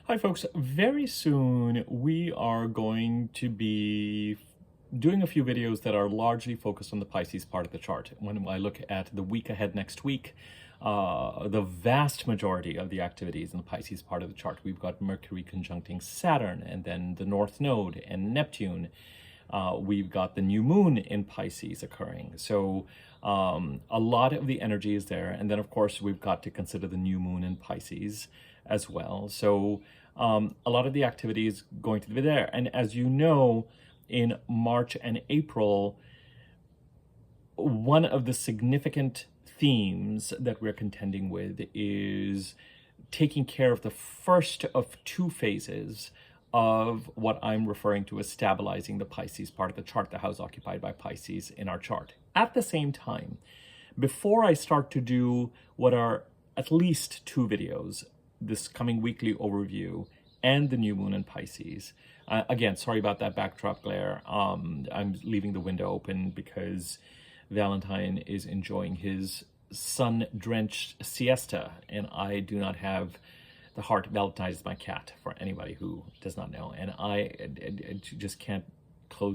Hi folks, very soon we are going to be doing a few videos that are largely focused on the Pisces part of the chart. When I look at the week ahead next week, the vast majority of the activities in the Pisces part of the chart, we've got Mercury conjuncting Saturn and then the North Node and Neptune. We've got the new moon in Pisces occurring. So a lot of the energy is there. And then, of course, we've got to consider the new moon in Pisces as well. So a lot of the activity is going to be there. And as you know, in March and April, one of the significant themes that we're contending with is taking care of the first of two phases of what I'm referring to as stabilizing the Pisces part of the chart, the house occupied by Pisces in our chart. At the same time, before I start to do what are at least two videos, this coming weekly overview and the new moon in Pisces. Again, sorry about that backdrop glare. I'm leaving the window open because Valentine is enjoying his sun-drenched siesta, and I do not have the heart. Valentine is my cat, for anybody who does not know, and I just can't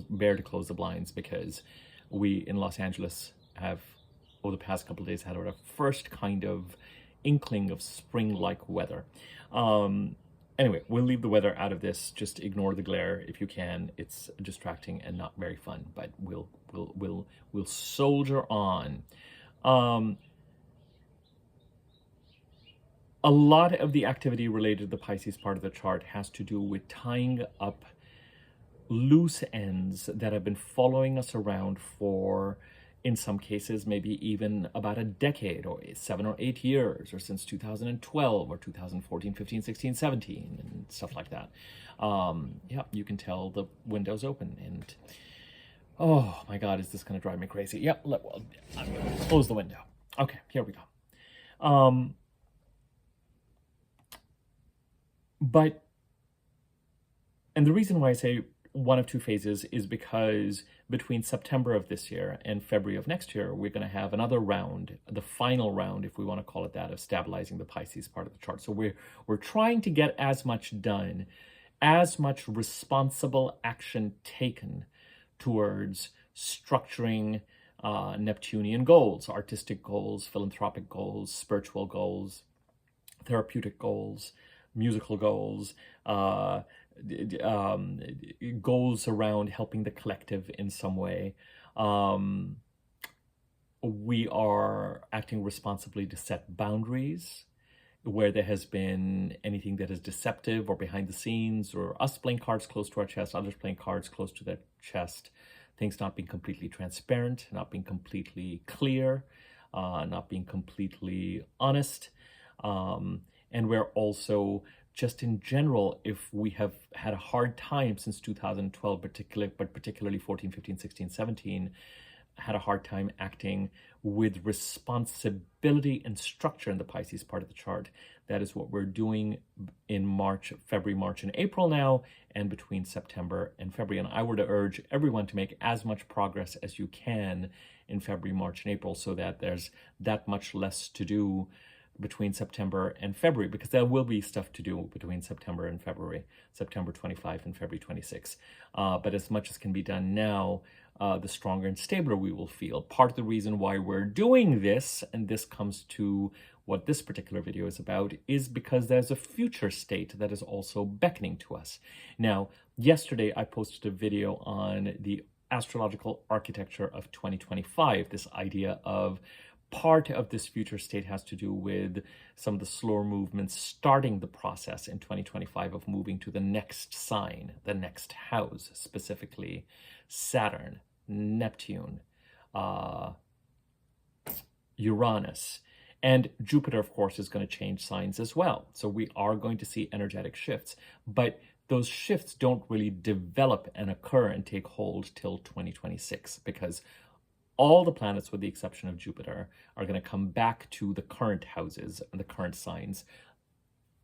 bear to close the blinds because we in Los Angeles have, over the past couple of days, had our first kind of inkling of spring-like weather. Anyway, we'll leave the weather out of this. Just ignore the glare if you can. It's distracting and not very fun, but we'll soldier on. A lot of the activity related to the Pisces part of the chart has to do with tying up loose ends that have been following us around for, in some cases, maybe even about a decade or 7 or 8 years, or since 2012 or 2014, 15, 16, 17, and stuff like that. Yeah, you can tell the window's open, and oh my God, is this going to drive me crazy? Yeah, well, I'm going to close the window. Okay, here we go. And the reason why I say one of two phases is because between September of this year and February of next year, we're going to have another round, the final round, if we want to call it that, of stabilizing the Pisces part of the chart. So we're trying to get as much done, as much responsible action taken towards structuring Neptunian goals, artistic goals, philanthropic goals, spiritual goals, therapeutic goals, musical goals, goals around helping the collective in some way. We are acting responsibly to set boundaries where there has been anything that is deceptive or behind the scenes, or us playing cards close to our chest, others playing cards close to their chest, things not being completely transparent, not being completely clear, not being completely honest. And we're also, just in general, if we have had a hard time since 2012, particularly 14, 15, 16, 17, had a hard time acting with responsibility and structure in the Pisces part of the chart. That is what we're doing in February, March, and April now, and between September and February. And I would urge everyone to make as much progress as you can in February, March, and April, so that there's that much less to do between September and February, because there will be stuff to do between September and February, September 25 and February 26. But as much as can be done now, the stronger and stabler we will feel. Part of the reason why we're doing this, and this comes to what this particular video is about, is because there's a future state that is also beckoning to us. Now, yesterday I posted a video on the astrological architecture of 2025, this idea of part of this future state has to do with some of the slower movements starting the process in 2025 of moving to the next sign, the next house, specifically Saturn, Neptune, Uranus, and Jupiter, of course, is going to change signs as well. So we are going to see energetic shifts, but those shifts don't really develop and occur and take hold till 2026, because all the planets, with the exception of Jupiter, are going to come back to the current houses and the current signs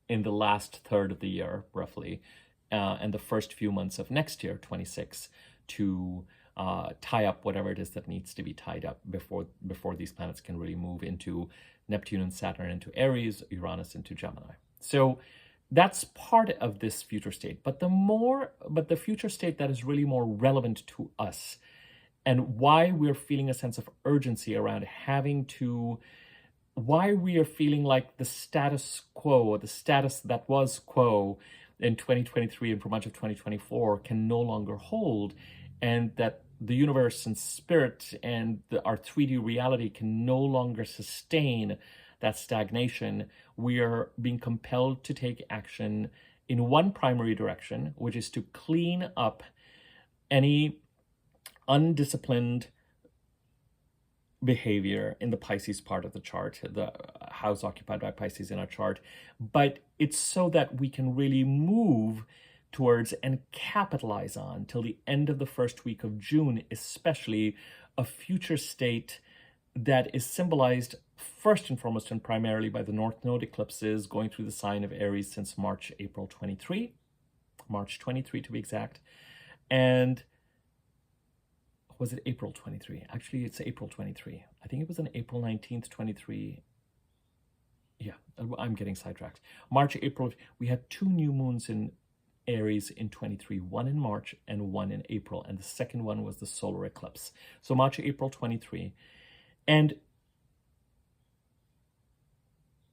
in the last third of the year, roughly, and the first few months of next year, 26, to tie up whatever it is that needs to be tied up before these planets can really move into Neptune and Saturn into Aries, Uranus into Gemini. So that's part of this future state. But the future state that is really more relevant to us and why we're feeling a sense of urgency around having to, why we are feeling like the status quo, or the status that was quo in 2023 and for much of 2024 can no longer hold, and that the universe and spirit and our 3D reality can no longer sustain that stagnation. We are being compelled to take action in one primary direction, which is to clean up any undisciplined behavior in the Pisces part of the chart, the house occupied by Pisces in our chart. But it's so that we can really move towards and capitalize on, till the end of the first week of June, especially, a future state that is symbolized first and foremost and primarily by the North Node eclipses going through the sign of Aries since March 23 to be exact. And was it April 23? Actually, it's April 23. I think it was on April 19th, 23. Yeah, I'm getting sidetracked. March, April, we had 2 new moons in Aries in 23, one in March and one in April. And the second one was the solar eclipse. So March, April 23. And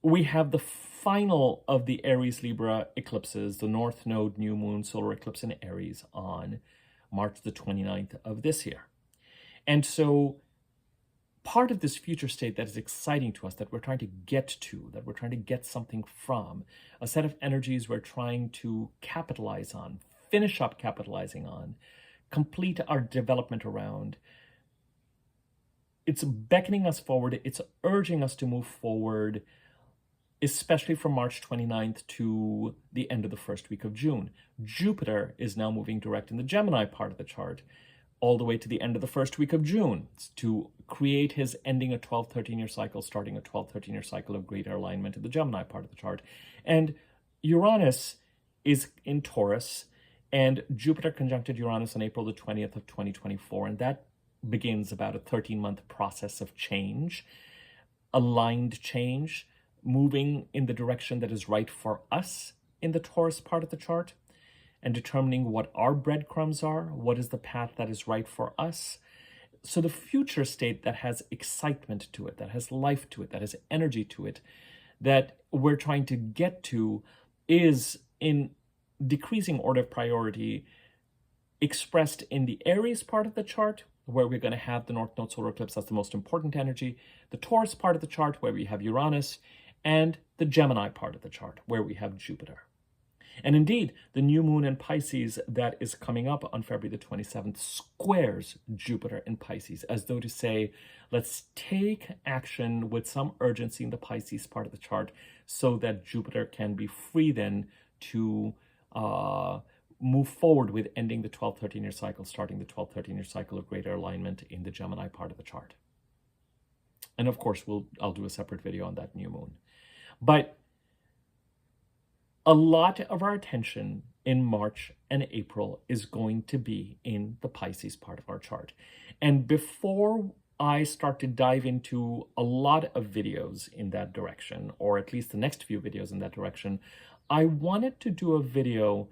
we have the final of the Aries Libra eclipses, the North Node new moon solar eclipse in Aries on March the 29th of this year. And so part of this future state that is exciting to us, that we're trying to get to, that we're trying to get something from, a set of energies we're trying to capitalize on, finish up capitalizing on, complete our development around. It's beckoning us forward. It's urging us to move forward, especially from March 29th to the end of the first week of June. Jupiter is now moving direct in the Gemini part of the chart, all the way to the end of the first week of June, to create his ending a 12-13-year cycle, starting a 12-13-year cycle of greater alignment in the Gemini part of the chart. And Uranus is in Taurus, and Jupiter conjuncted Uranus on April the 20th of 2024, and that begins about a 13-month process of change, aligned change, moving in the direction that is right for us in the Taurus part of the chart, and determining what our breadcrumbs are, what is the path that is right for us. So the future state that has excitement to it, that has life to it, that has energy to it, that we're trying to get to, is in decreasing order of priority, expressed in the Aries part of the chart, where we're going to have the North Node solar eclipse. That's the most important energy. The Taurus part of the chart, where we have Uranus, and the Gemini part of the chart, where we have Jupiter. And indeed, the new moon in Pisces that is coming up on February the 27th squares Jupiter in Pisces, as though to say, let's take action with some urgency in the Pisces part of the chart, so that Jupiter can be free then to move forward with ending the 12-13-year cycle, starting the 12-13-year cycle of greater alignment in the Gemini part of the chart. And of course, I'll do a separate video on that new moon. But a lot of our attention in March and April is going to be in the Pisces part of our chart. And before I start to dive into a lot of videos in that direction, or at least the next few videos in that direction, I wanted to do a video,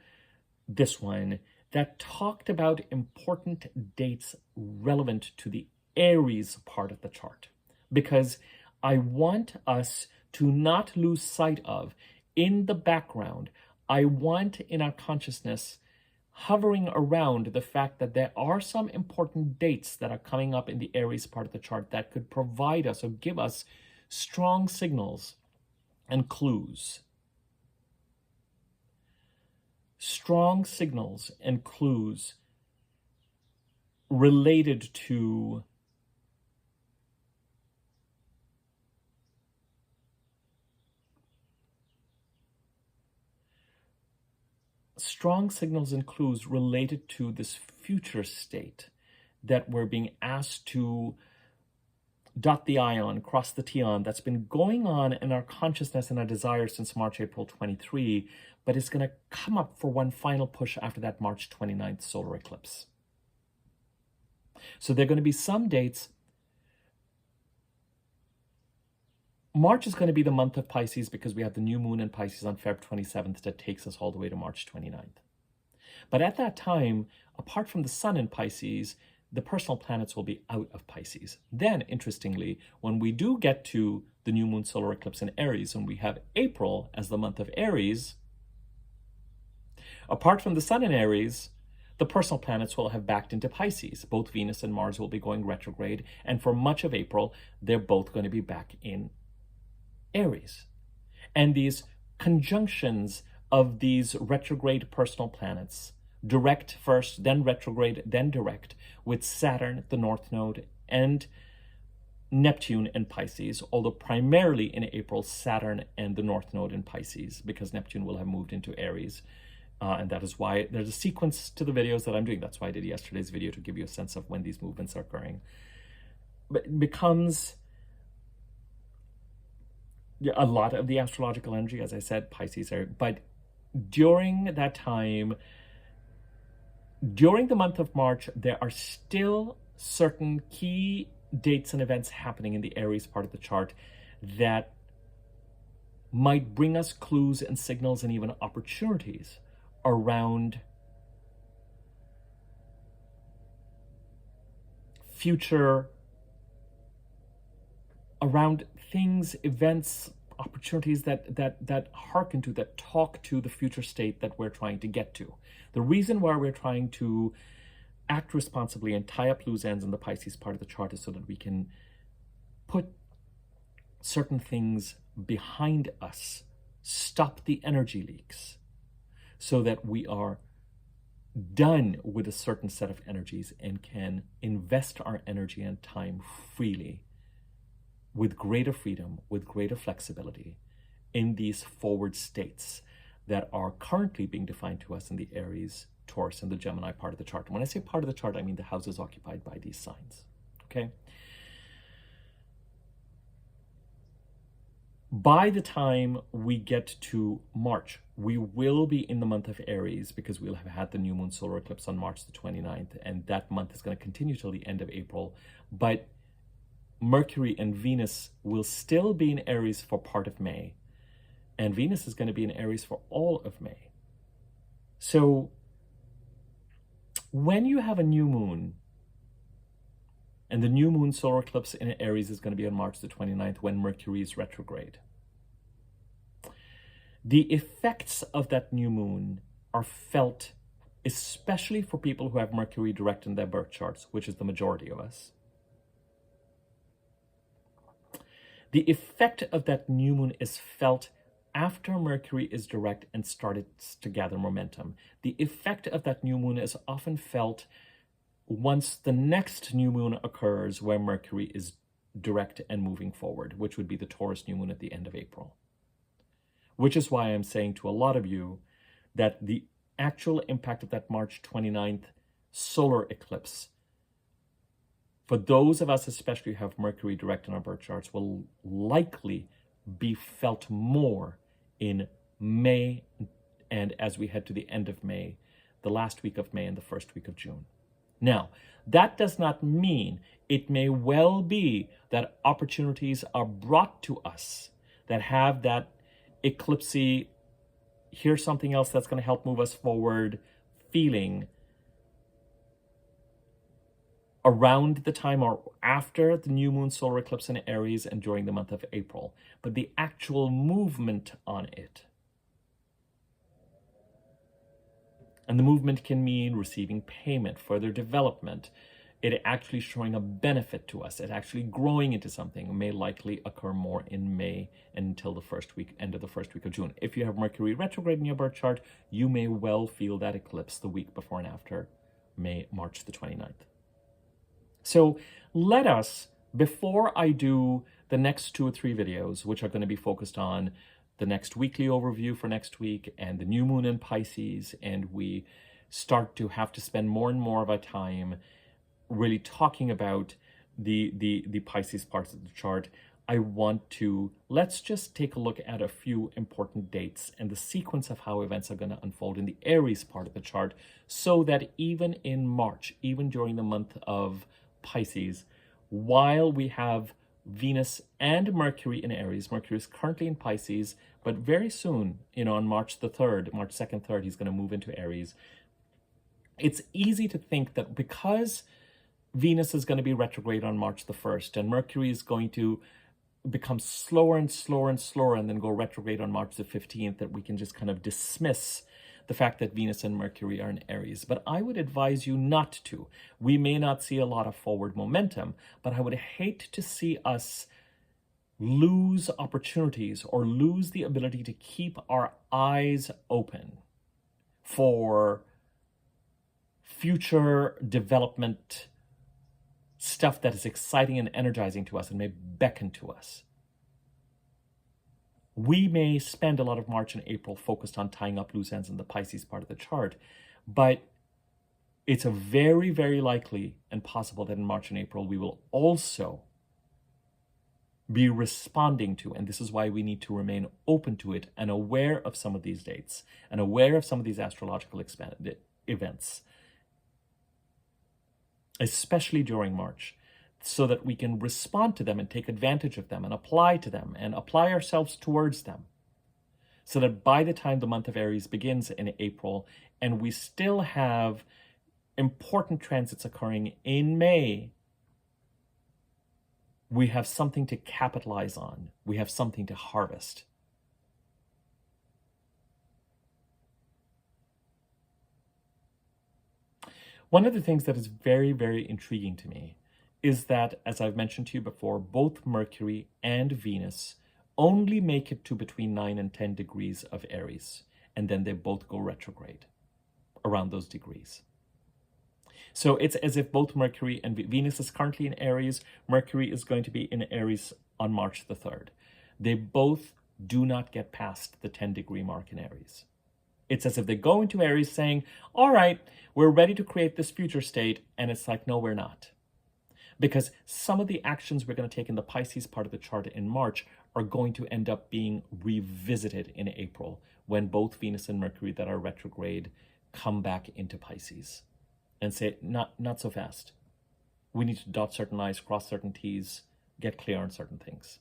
this one, that talked about important dates relevant to the Aries part of the chart. Because I want us to not lose sight of, in the background, I want in our consciousness hovering around the fact that there are some important dates that are coming up in the Aries part of the chart that could provide us or give us strong signals and clues. Strong signals and clues related to this future state that we're being asked to dot the I on, cross the T on, that's been going on in our consciousness and our desire since March, April 23, but it's going to come up for one final push after that March 29th solar eclipse. So there are going to be some dates March is going to be the month of Pisces because we have the new moon in Pisces on Feb 27th that takes us all the way to March 29th. But at that time, apart from the sun in Pisces, the personal planets will be out of Pisces. Then, interestingly, when we do get to the new moon solar eclipse in Aries, and we have April as the month of Aries, apart from the sun in Aries, the personal planets will have backed into Pisces. Both Venus and Mars will be going retrograde, and for much of April, they're both going to be back in Aries. And these conjunctions of these retrograde personal planets, direct first, then retrograde, then direct, with Saturn, the North Node, and Neptune in Pisces, although primarily in April, Saturn and the North Node in Pisces, because Neptune will have moved into Aries. And that is why there's a sequence to the videos that I'm doing. That's why I did yesterday's video, to give you a sense of when these movements are occurring. But it becomes a lot of the astrological energy, as I said, Pisces are, but during that time, during the month of March, there are still certain key dates and events happening in the Aries part of the chart that might bring us clues and signals and even opportunities around future, around things, events, opportunities that hearken to, that talk to the future state that we're trying to get to. The reason why we're trying to act responsibly and tie up loose ends in the Pisces part of the chart is so that we can put certain things behind us, stop the energy leaks, so that we are done with a certain set of energies and can invest our energy and time freely, with greater freedom, with greater flexibility in these forward states that are currently being defined to us in the Aries, Taurus, and the Gemini part of the chart. And when I say part of the chart, I mean the houses occupied by these signs, okay? By the time we get to March, we will be in the month of Aries because we'll have had the new moon solar eclipse on March the 29th, and that month is going to continue till the end of April. But Mercury and Venus will still be in Aries for part of May, and Venus is going to be in Aries for all of May. So when you have a new moon, and the new moon solar eclipse in Aries is going to be on March the 29th when Mercury is retrograde, the effects of that new moon are felt, especially for people who have Mercury direct in their birth charts, which is the majority of us. The effect of that new moon is felt after Mercury is direct and started to gather momentum. The effect of that new moon is often felt once the next new moon occurs where Mercury is direct and moving forward, which would be the Taurus new moon at the end of April. Which is why I'm saying to a lot of you that the actual impact of that March 29th solar eclipse, for those of us especially who have Mercury direct in our birth charts, will likely be felt more in May, and as we head to the end of May, the last week of May and the first week of June. Now, that does not mean it may well be that opportunities are brought to us that have that eclipsy, here's something else that's going to help move us forward feeling around the time or after the new moon solar eclipse in Aries and during the month of April. But the actual movement on it, and the movement can mean receiving payment, further development, it actually showing a benefit to us, it actually growing into something, may likely occur more in May and until the end of the first week of June. If you have Mercury retrograde in your birth chart, you may well feel that eclipse the week before and after March the 29th. So let us, before I do the next 2 or 3 videos, which are going to be focused on the next weekly overview for next week and the new moon in Pisces, and we start to have to spend more and more of our time really talking about the Pisces parts of the chart, let's just take a look at a few important dates and the sequence of how events are going to unfold in the Aries part of the chart, so that even in March, even during the month of Pisces, while we have Venus and Mercury in Aries. Mercury is currently in Pisces, but very soon, on March the 3rd, March 2nd, 3rd, he's going to move into Aries. It's easy to think that because Venus is going to be retrograde on March the 1st, and Mercury is going to become slower and slower and slower and then go retrograde on March the 15th, that we can just kind of dismiss the fact that Venus and Mercury are in Aries. But I would advise you not to. We may not see a lot of forward momentum, but I would hate to see us lose opportunities or lose the ability to keep our eyes open for future development, stuff that is exciting and energizing to us and may beckon to us. We may spend a lot of March and April focused on tying up loose ends in the Pisces part of the chart, but it's a very, very likely and possible that in March and April we will also be responding to, and this is why we need to remain open to it and aware of some of these dates and aware of some of these astrological events, especially during March, so that we can respond to them and take advantage of them and apply to them and apply ourselves towards them. So that by the time the month of Aries begins in April, and we still have important transits occurring in May, we have something to capitalize on. We have something to harvest. One of the things that is very, very intriguing to me is that, as I've mentioned to you before, both Mercury and Venus only make it to between 9 and 10 degrees of Aries, and then they both go retrograde around those degrees. So it's as if both Mercury and Venus is currently in Aries. Mercury is going to be in Aries on March the 3rd. They both do not get past the 10-degree mark in Aries. It's as if they go into Aries saying, all right, we're ready to create this future state. And it's like, no, we're not. Because some of the actions we're going to take in the Pisces part of the chart in March are going to end up being revisited in April, when both Venus and Mercury that are retrograde come back into Pisces and say, not so fast. We need to dot certain I's, cross certain T's, get clear on certain things.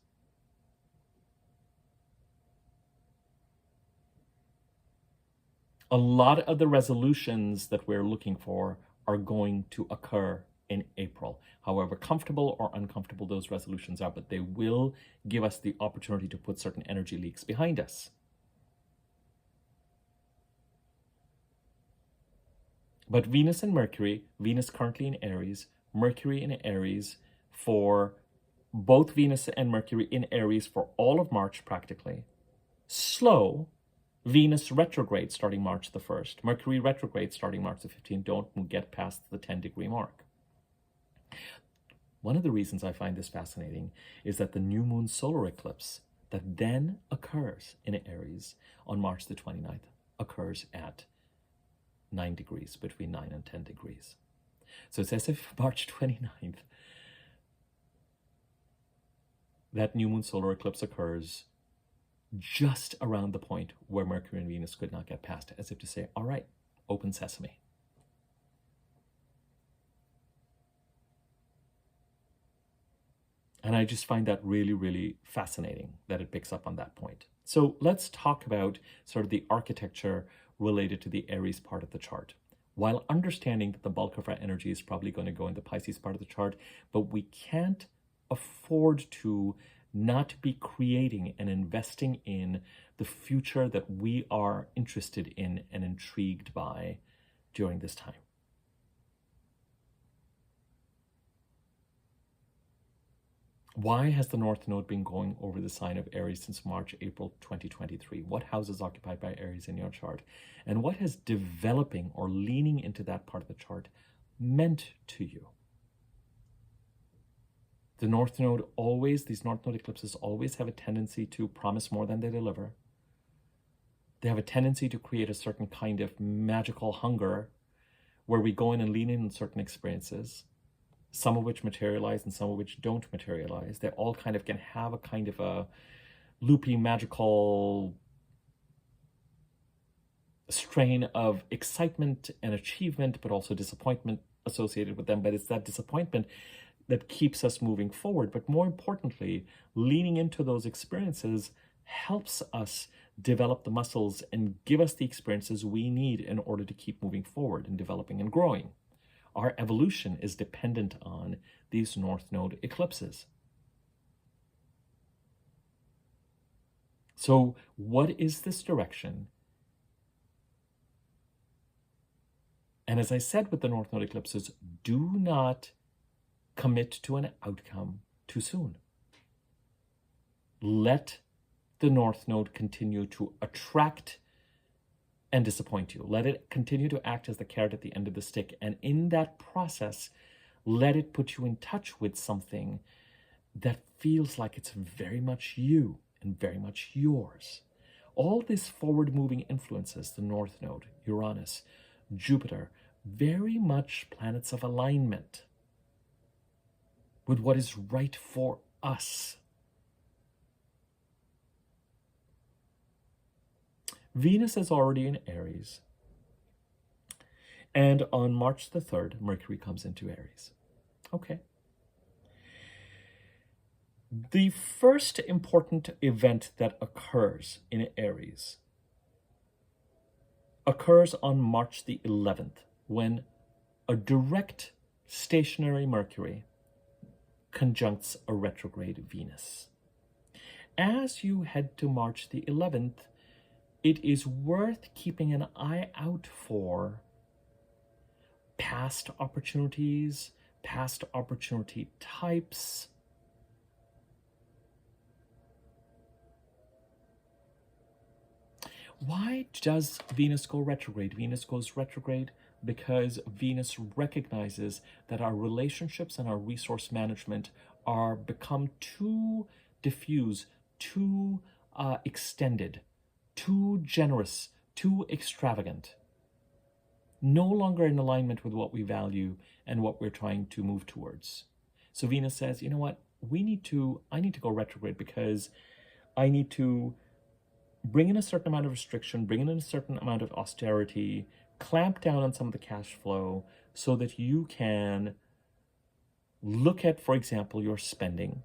A lot of the resolutions that we're looking for are going to occur in April, however comfortable or uncomfortable those resolutions are, but they will give us the opportunity to put certain energy leaks behind us. But Venus and Mercury, Venus currently in Aries, Mercury in Aries for both Venus and Mercury in Aries for all of March practically. Slow, Venus retrograde starting March the 1st, Mercury retrograde starting March the 15th. Don't get past the 10-degree mark. One of the reasons I find this fascinating is that the new moon solar eclipse that then occurs in Aries on March the 29th occurs at 9 degrees, between 9 and 10 degrees. So it's as if March 29th, that new moon solar eclipse occurs just around the point where Mercury and Venus could not get past it, as if to say, all right, open sesame. And I just find that really, really fascinating that it picks up on that point. So let's talk about sort of the architecture related to the Aries part of the chart, while understanding that the bulk of our energy is probably going to go in the Pisces part of the chart, but we can't afford to not be creating and investing in the future that we are interested in and intrigued by during this time. Why has the North Node been going over the sign of Aries since March, April 2023? What house is occupied by Aries in your chart? And what has developing or leaning into that part of the chart meant to you? The North Node always, these North Node eclipses always have a tendency to promise more than they deliver. They have a tendency to create a certain kind of magical hunger where we go in and lean in on certain experiences, some of which materialize and some of which don't materialize. They all kind of can have a kind of a loopy, magical strain of excitement and achievement, but also disappointment associated with them. But it's that disappointment that keeps us moving forward. But more importantly, leaning into those experiences helps us develop the muscles and give us the experiences we need in order to keep moving forward and developing and growing. Our evolution is dependent on these North Node eclipses. So what is this direction? And as I said with the North Node eclipses, do not commit to an outcome too soon. Let the North Node continue to attract and disappoint you. Let it continue to act as the carrot at the end of the stick. And in that process, let it put you in touch with something that feels like it's very much you and very much yours. All these forward-moving influences, the North Node, Uranus, Jupiter, very much planets of alignment with what is right for us. Venus is already in Aries. And on March the 3rd, Mercury comes into Aries. Okay. The first important event that occurs in Aries occurs on March the 11th, when a direct stationary Mercury conjuncts a retrograde Venus. As you head to March the 11th, it is worth keeping an eye out for past opportunities, past opportunity types. Why does Venus go retrograde? Venus goes retrograde because Venus recognizes that our relationships and our resource management are become too diffuse, too extended, too generous, too extravagant, no longer in alignment with what we value and what we're trying to move towards. So Venus says, you know what, I need to go retrograde because I need to bring in a certain amount of restriction, bring in a certain amount of austerity, clamp down on some of the cash flow so that you can look at, for example, your spending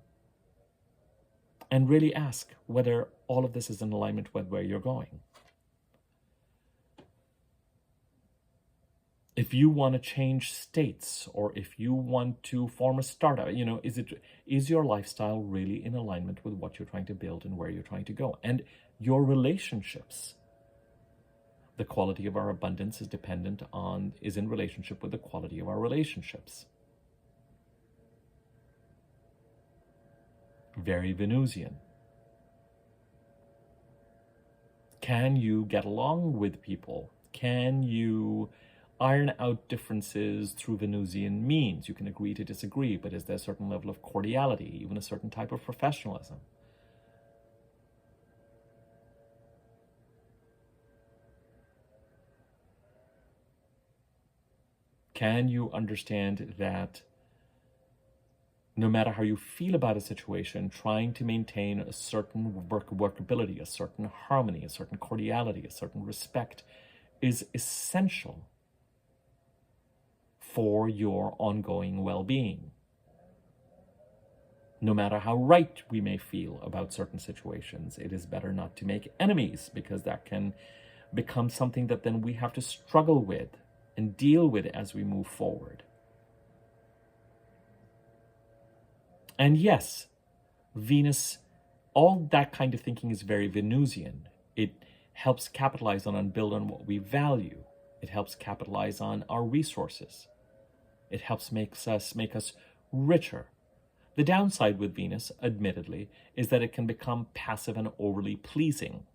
and really ask whether all of this is in alignment with where you're going. If you want to change states, or if you want to form a startup, is your lifestyle really in alignment with what you're trying to build and where you're trying to go? And your relationships. The quality of our abundance is in relationship with the quality of our relationships. Very Venusian. Can you get along with people? Can you iron out differences through Venusian means? You can agree to disagree, but is there a certain level of cordiality, even a certain type of professionalism? Can you understand that no matter how you feel about a situation, trying to maintain a certain workability, a certain harmony, a certain cordiality, a certain respect is essential for your ongoing well-being? No matter how right we may feel about certain situations, it is better not to make enemies, because that can become something that then we have to struggle with and deal with as we move forward. And yes, Venus, all that kind of thinking is very Venusian. It helps capitalize on and build on what we value. It helps capitalize on our resources. It helps make us richer. The downside with Venus, admittedly, is that it can become passive and overly pleasing.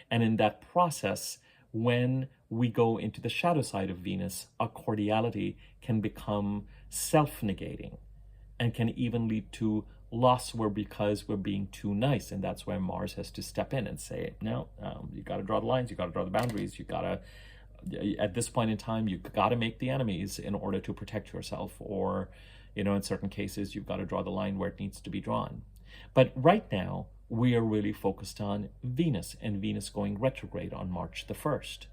And in that process, when we go into the shadow side of Venus, our cordiality can become self-negating and can even lead to loss because we're being too nice. And that's where Mars has to step in and say, no, you got to draw the lines, you got to draw the boundaries, at this point in time, you've got to make the enemies in order to protect yourself, or, in certain cases, you've got to draw the line where it needs to be drawn. But right now, we are really focused on Venus, and Venus going retrograde on March the 1st.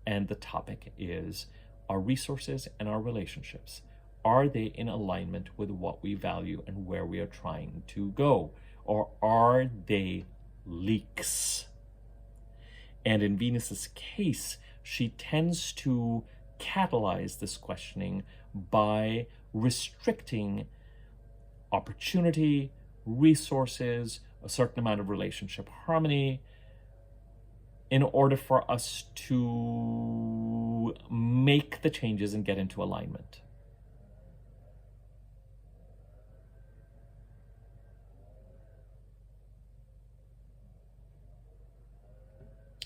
And the topic is our resources and our relationships. are they in alignment with what we value and where we are trying to go? Or are they leaks? And in Venus's case, she tends to catalyze this questioning by restricting opportunity, resources, a certain amount of relationship harmony, in order for us to make the changes and get into alignment.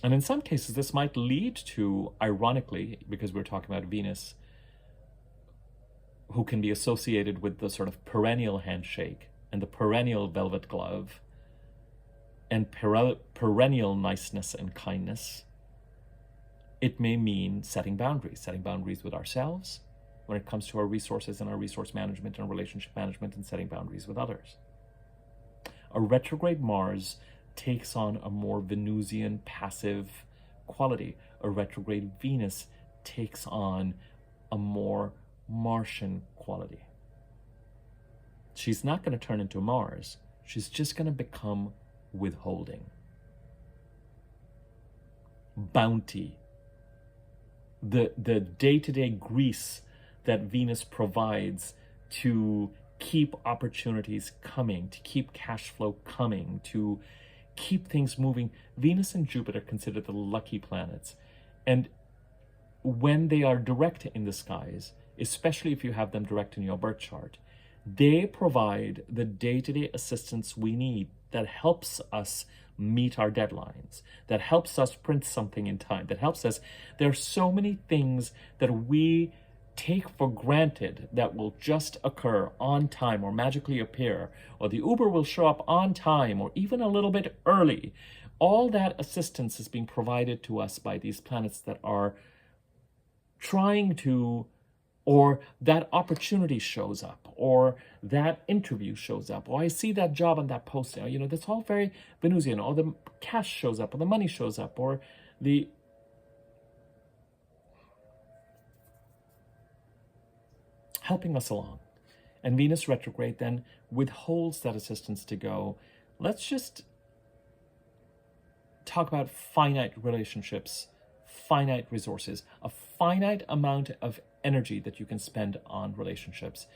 And in some cases, this might lead to, ironically, because we're talking about Venus, who can be associated with the sort of perennial handshake and the perennial velvet glove and perennial niceness and kindness, it may mean setting boundaries with ourselves when it comes to our resources and our resource management and relationship management, and setting boundaries with others. A retrograde Mars takes on a more Venusian passive quality. A retrograde Venus takes on a more Martian quality. She's not going to turn into Mars. She's just going to become withholding. Bounty. The day-to-day grease that Venus provides to keep opportunities coming, to keep cash flow coming, to keep things moving. Venus and Jupiter are considered the lucky planets. And when they are direct in the skies, especially if you have them direct in your birth chart, they provide the day-to-day assistance we need that helps us meet our deadlines, that helps us print something in time, that helps us. There are so many things that we take for granted that will just occur on time or magically appear, or the Uber will show up on time or even a little bit early. All that assistance is being provided to us by these planets that are trying to, or that opportunity shows up, or that interview shows up, or I see that job on that post. That's all very Venusian, or the cash shows up, or the money shows up, or the helping us along. And Venus retrograde then withholds that assistance to go, let's just talk about finite relationships, finite resources, a finite amount of energy that you can spend on relationships,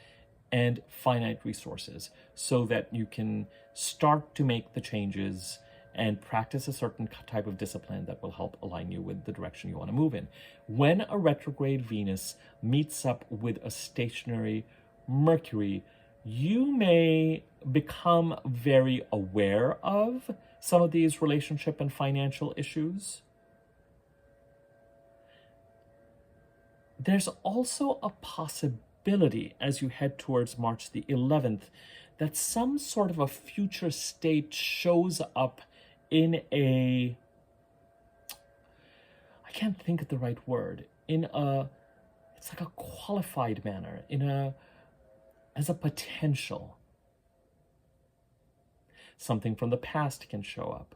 and finite resources, so that you can start to make the changes and practice a certain type of discipline that will help align you with the direction you want to move in. When a retrograde Venus meets up with a stationary Mercury, you may become very aware of some of these relationship and financial issues. There's also a possibility, as you head towards March the 11th, that some sort of a future state shows up in I can't think of the right word, it's like a qualified manner, as a potential. Something from the past can show up.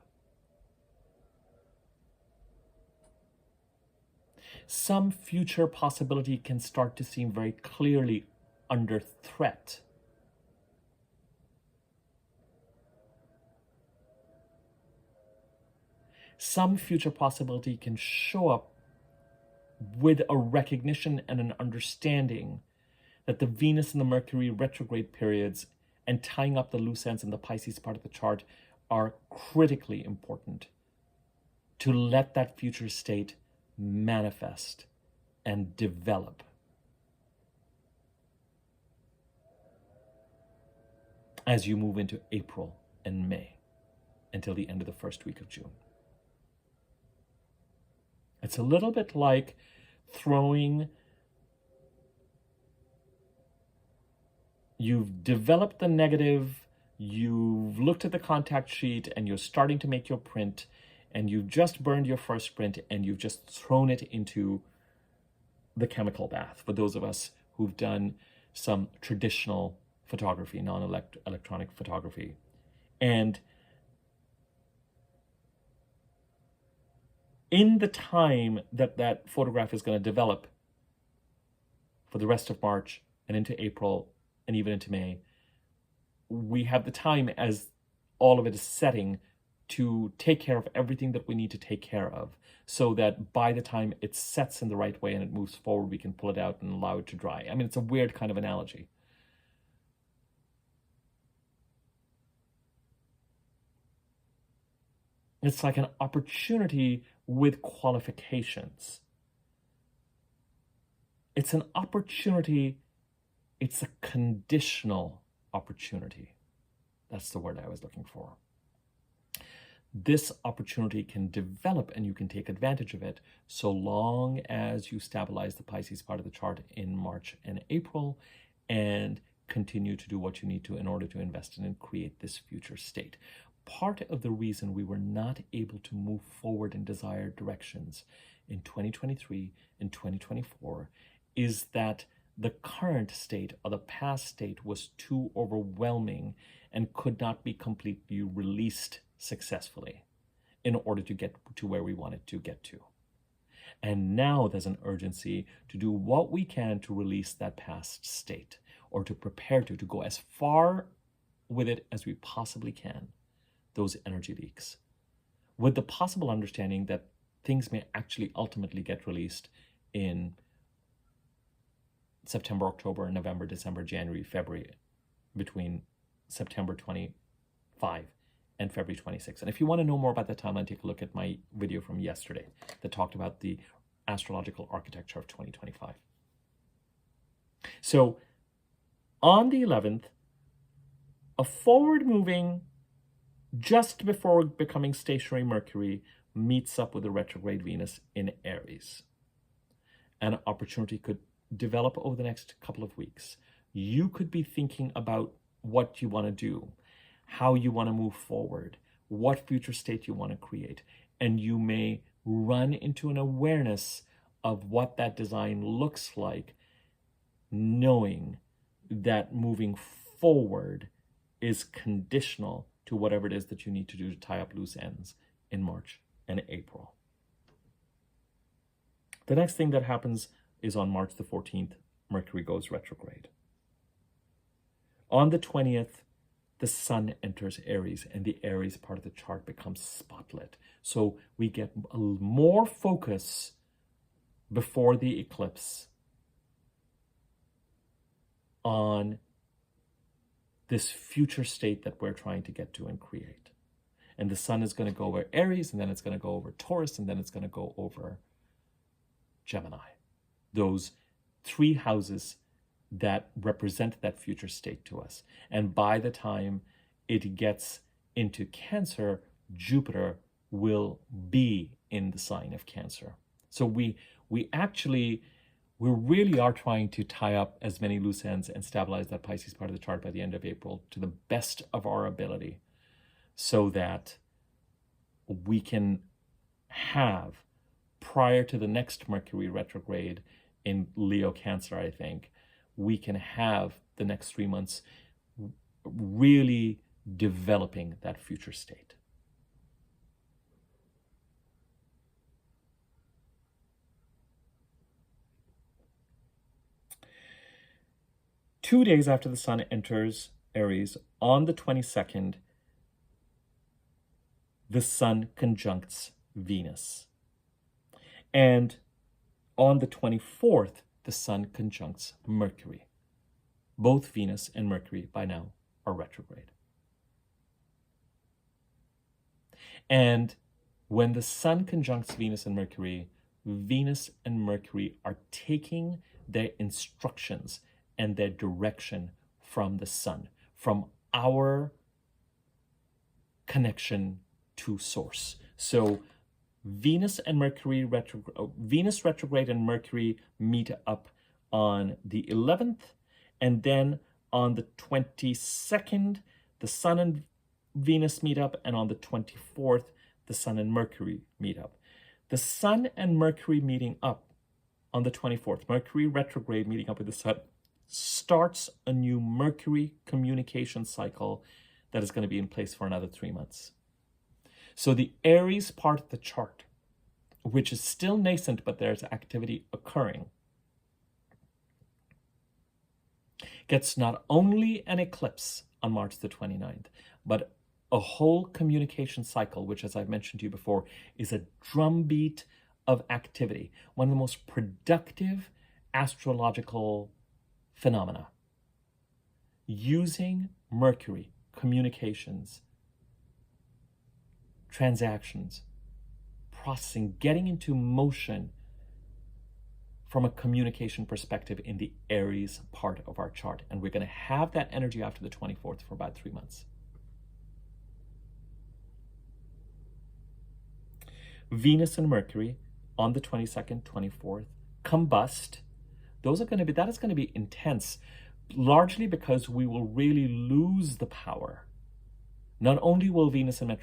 Some future possibility can start to seem very clearly under threat. Some future possibility can show up with a recognition and an understanding that the Venus and the Mercury retrograde periods and tying up the loose ends in the Pisces part of the chart are critically important to let that future state manifest and develop. As you move into April and May until the end of the first week of June. It's a little bit like you've developed the negative, you've looked at the contact sheet, and you're starting to make your print, and you've just burned your first print, and you've just thrown it into the chemical bath. For those of us who've done some traditional photography, non-electronic photography. And in the time that photograph is going to develop for the rest of March, and into April and even into May, we have the time as all of it is setting to take care of everything that we need to take care of, so that by the time it sets in the right way and it moves forward, we can pull it out and allow it to dry. I mean, it's a weird kind of analogy. It's like an opportunity with qualifications. It's an opportunity, it's a conditional opportunity. That's the word I was looking for. This opportunity can develop and you can take advantage of it so long as you stabilize the Pisces part of the chart in March and April and continue to do what you need to in order to invest in and create this future state. Part of the reason we were not able to move forward in desired directions in 2023 and 2024 is that the current state or the past state was too overwhelming and could not be completely released successfully in order to get to where we wanted to get to. And now there's an urgency to do what we can to release that past state, or to prepare to go as far with it as we possibly can, those energy leaks, with the possible understanding that things may actually ultimately get released in September, October, November, December, January, February, between September 25 and February 26. And if you want to know more about that timeline, take a look at my video from yesterday that talked about the astrological architecture of 2025. So on the 11th, a forward-moving, just before becoming stationary Mercury meets up with the retrograde Venus in Aries. An opportunity could develop over the next couple of weeks. You could be thinking about what you want to do, how you want to move forward, what future state you want to create. And you may run into an awareness of what that design looks like, knowing that moving forward is conditional to whatever it is that you need to do to tie up loose ends in March and April. The next thing that happens is on March the 14th, Mercury goes retrograde. On the 20th, the sun enters Aries, and the Aries part of the chart becomes spotlit. So we get more focus before the eclipse on this future state that we're trying to get to and create. And the sun is going to go over Aries, and then it's going to go over Taurus, and then it's going to go over Gemini. Those three houses that represent that future state to us. And by the time it gets into Cancer, Jupiter will be in the sign of Cancer. So we really are trying to tie up as many loose ends and stabilize that Pisces part of the chart by the end of April to the best of our ability, so that we can have, prior to the next Mercury retrograde in Leo Cancer, I think, we can have the next 3 months really developing that future state. Two days after the sun enters Aries, on the 22nd, the sun conjuncts Venus. And on the 24th, the sun conjuncts Mercury. Both Venus and Mercury by now are retrograde. And when the sun conjuncts Venus and Mercury are taking their instructions and their direction from the sun, from our connection to source. So Venus retrograde and Mercury meet up on the 11th, and then on the 22nd, the sun and Venus meet up, and on the 24th, the sun and Mercury meet up. The sun and Mercury meeting up on the 24th, Mercury retrograde meeting up with the sun, starts a new Mercury communication cycle that is going to be in place for another 3 months. So the Aries part of the chart, which is still nascent, but there's activity occurring, gets not only an eclipse on March the 29th, but a whole communication cycle, which, as I've mentioned to you before, is a drumbeat of activity, one of the most productive astrological phenomena. Using Mercury, communications, transactions, processing, getting into motion from a communication perspective in the Aries part of our chart. And we're going to have that energy after the 24th for about 3 months. Venus and Mercury on the 22nd, 24th, combust. That is going to be intense, largely because we will really lose the power. Not only will Venus and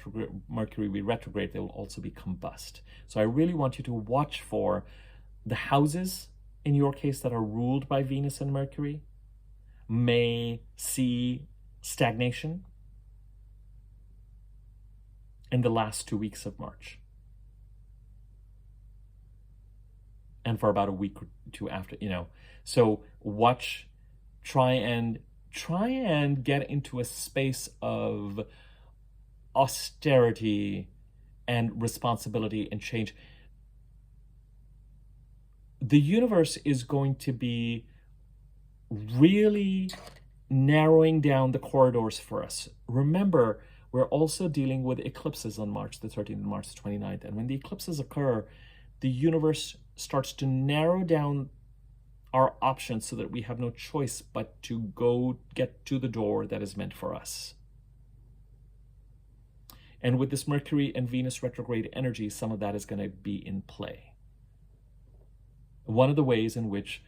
Mercury be retrograde, they will also be combust. So I really want you to watch for the houses, in your case, that are ruled by Venus and Mercury may see stagnation in the last 2 weeks of March. And for about a week or two after, So watch, try and get into a space of austerity and responsibility and change. The universe is going to be really narrowing down the corridors for us. Remember, we're also dealing with eclipses on March the 13th and March the 29th. And when the eclipses occur, the universe starts to narrow down our options so that we have no choice but to go get to the door that is meant for us. And with this Mercury and Venus retrograde energy, some of that is going to be in play. One of the ways in which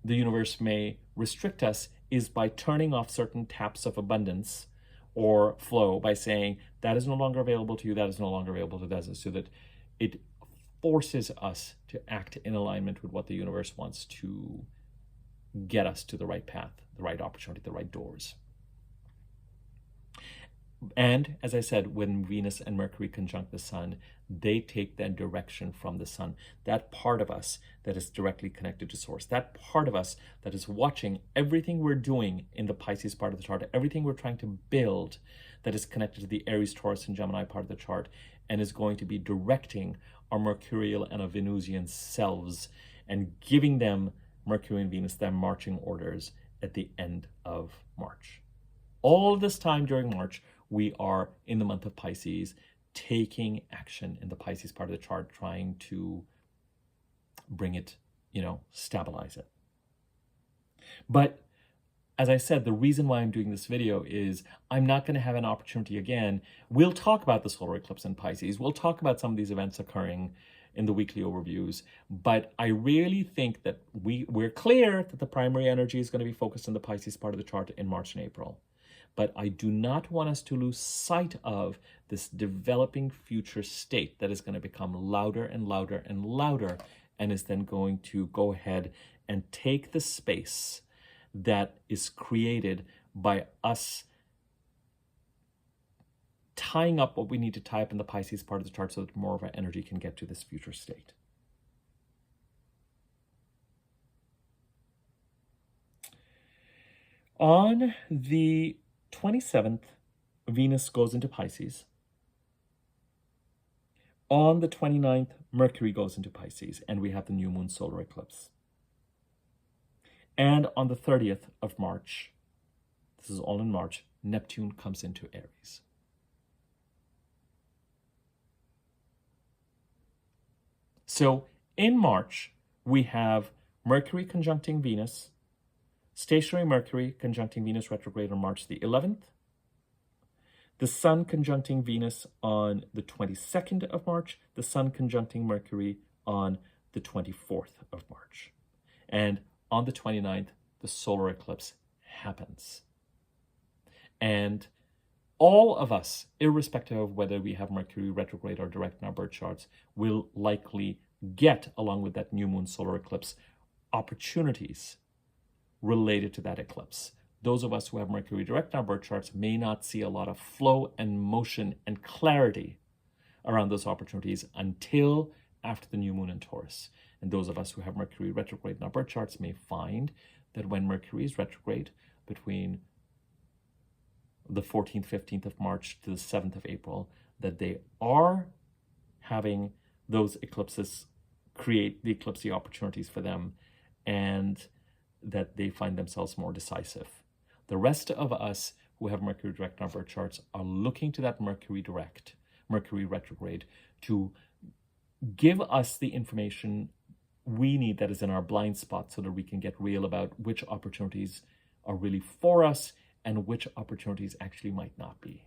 the universe may restrict us is by turning off certain taps of abundance or flow, by saying that is no longer available to you, that is no longer available to others, so that it forces us to act in alignment with what the universe wants to get us to the right path, the right opportunity, the right doors. And as I said, when Venus and Mercury conjunct the sun, they take that direction from the sun. That part of us that is directly connected to source, that part of us that is watching everything we're doing in the Pisces part of the chart, everything we're trying to build that is connected to the Aries, Taurus, and Gemini part of the chart, and is going to be directing our Mercurial and our Venusian selves and giving them, Mercury and Venus, their marching orders at the end of March. All this time during March, we are in the month of Pisces, taking action in the Pisces part of the chart, trying to bring it, stabilize it. But as I said, the reason why I'm doing this video is I'm not going to have an opportunity again. We'll talk about the solar eclipse in Pisces. We'll talk about some of these events occurring in the weekly overviews. But I really think that we're clear that the primary energy is going to be focused on the Pisces part of the chart in March and April. But I do not want us to lose sight of this developing future state that is going to become louder and louder and louder, and is then going to go ahead and take the space that is created by us tying up what we need to tie up in the Pisces part of the chart so that more of our energy can get to this future state. On the 27th, Venus goes into Pisces. On the 29th, Mercury goes into Pisces, and we have the new moon solar eclipse. And on the 30th of March, this is all in March, Neptune comes into Aries. So in March, we have Mercury conjuncting Venus, stationary Mercury conjuncting Venus retrograde on March the 11th, the Sun conjuncting Venus on the 22nd of March, the Sun conjuncting Mercury on the 24th of March. And on the 29th, the solar eclipse happens. And all of us, irrespective of whether we have Mercury retrograde or direct in our birth charts, will likely get, along with that new moon solar eclipse, opportunities related to that eclipse. Those of us who have Mercury direct in our birth charts may not see a lot of flow and motion and clarity around those opportunities until after the new moon in Taurus. And those of us who have Mercury retrograde in our birth charts may find that when Mercury is retrograde between the 14th, 15th of March to the 7th of April, that they are having those eclipses create the eclipse opportunities for them, and that they find themselves more decisive. The rest of us who have Mercury direct in our birth charts are looking to that Mercury direct, Mercury retrograde, to give us the information we need that is in our blind spot so that we can get real about which opportunities are really for us and which opportunities actually might not be,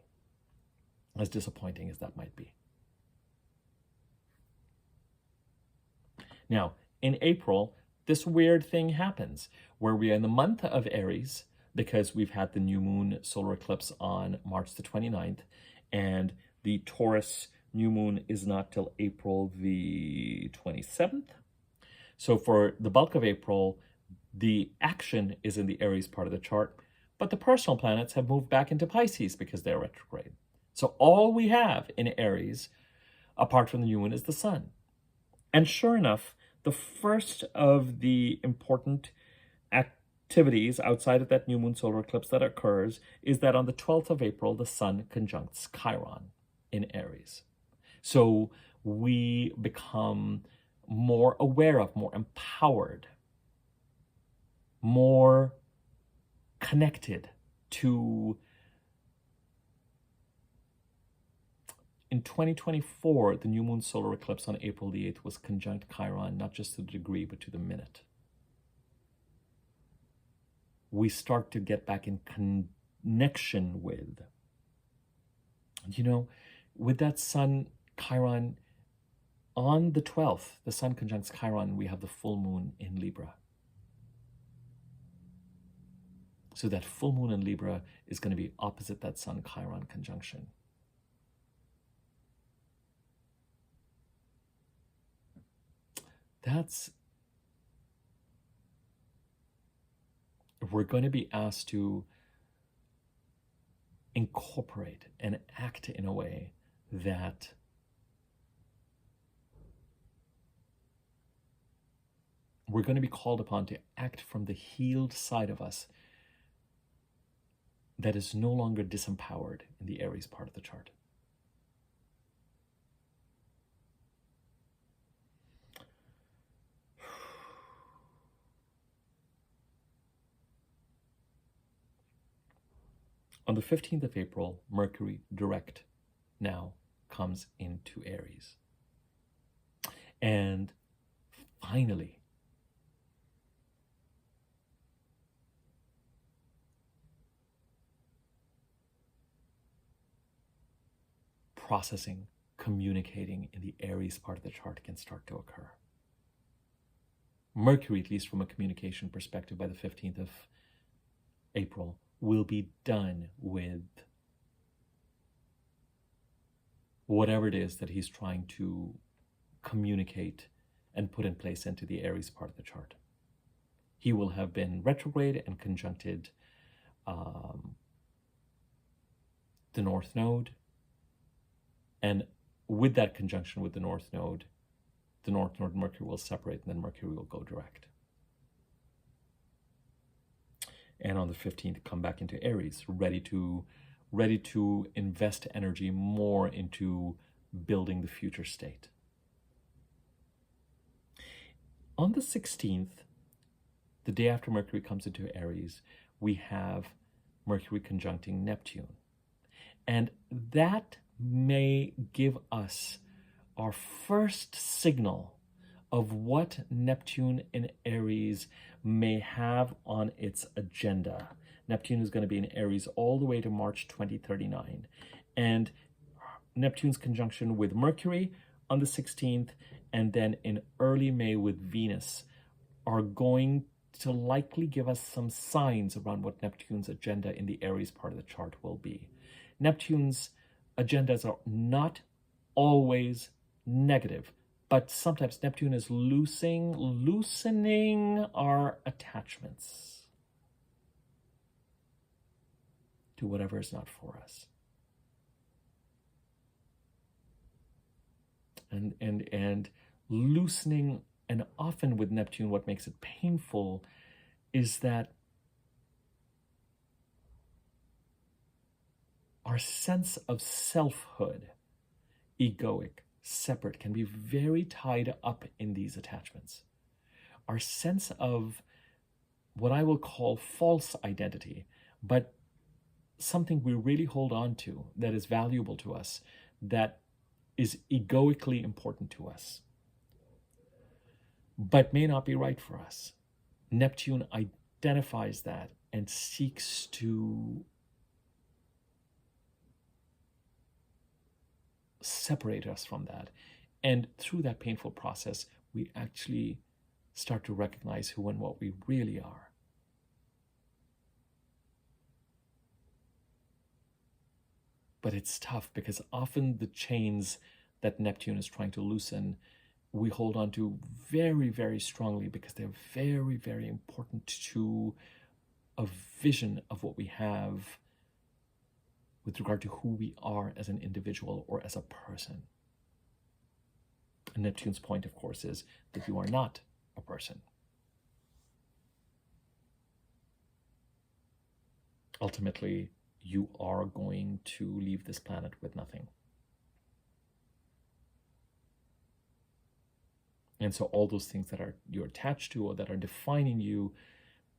as disappointing as that might be. Now, in April, this weird thing happens where we are in the month of Aries because we've had the new moon solar eclipse on March the 29th, and the Taurus new moon is not till April the 27th. So for the bulk of April, the action is in the Aries part of the chart, but the personal planets have moved back into Pisces because they're retrograde. So all we have in Aries, apart from the new moon, is the sun. And sure enough, the first of the important activities outside of that new moon solar eclipse that occurs is that on the 12th of April, the sun conjuncts Chiron in Aries. So we become more aware of, more empowered, more connected to. In 2024, the new moon solar eclipse on April the 8th was conjunct Chiron, not just to the degree, but to the minute. We start to get back in connection with, with that sun, Chiron, on the 12th, the sun conjuncts Chiron, we have the full moon in Libra. So that full moon in Libra is going to be opposite that sun Chiron conjunction. We're going to be asked to incorporate and act in a way that we're going to be called upon to act from the healed side of us that is no longer disempowered in the Aries part of the chart. On the 15th of April, Mercury direct now comes into Aries. And finally, processing, communicating in the Aries part of the chart can start to occur. Mercury, at least from a communication perspective, by the 15th of April, will be done with whatever it is that he's trying to communicate and put in place into the Aries part of the chart. He will have been retrograde and conjuncted the North Node. And with that conjunction with the North Node and Mercury will separate, and then Mercury will go direct. And on the 15th, come back into Aries, ready to invest energy more into building the future state. On the 16th, the day after Mercury comes into Aries, we have Mercury conjuncting Neptune. And that may give us our first signal of what Neptune in Aries may have on its agenda. Neptune is going to be in Aries all the way to March 2039. And Neptune's conjunction with Mercury on the 16th, and then in early May with Venus, are going to likely give us some signs around what Neptune's agenda in the Aries part of the chart will be. Neptune's agendas are not always negative, but sometimes Neptune is loosening our attachments to whatever is not for us. And loosening And often with Neptune, what makes it painful is that our sense of selfhood, egoic, separate, can be very tied up in these attachments. Our sense of what I will call false identity, but something we really hold on to that is valuable to us, that is egoically important to us, but may not be right for us. Neptune identifies that and seeks to separate us from that. And through that painful process, we actually start to recognize who and what we really are. But it's tough because often the chains that Neptune is trying to loosen, we hold on to very, very strongly because they're very, very important to a vision of what we have with regard to who we are as an individual or as a person. And Neptune's point, of course, is that you are not a person. Ultimately, you are going to leave this planet with nothing. And so all those things that you're attached to or that are defining you